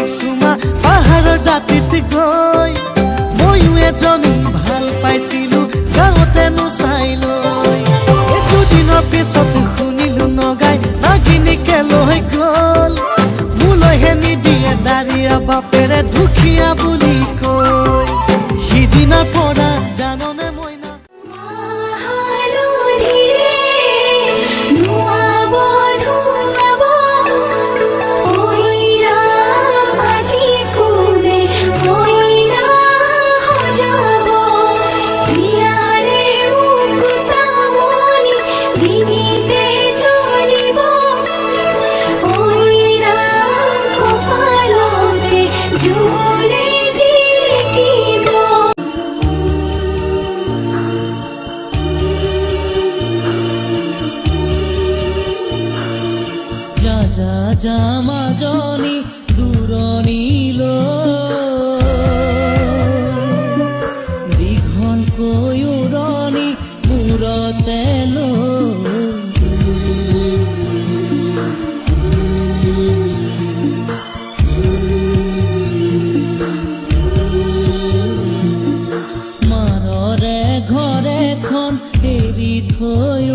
सुमा पाहाड़ दाँतित गई मयू एजनी ভাল पाइছিলো गाँवते नुचाइलो दुदिনৰ পিছত শুনিলো নগাই নাগিনীকে লৈ গল মোলৈহে নিদিয়ে দাৰিয়া বাপেৰে দুখীয়া বুলি কৈ সিদিনাৰ পৰা জাননে মইনা মাজনী দূৰণিলৈ দীঘলকৈ উৰণি মূৰতে মাৰৰে ঘৰ এখন এৰি থৈ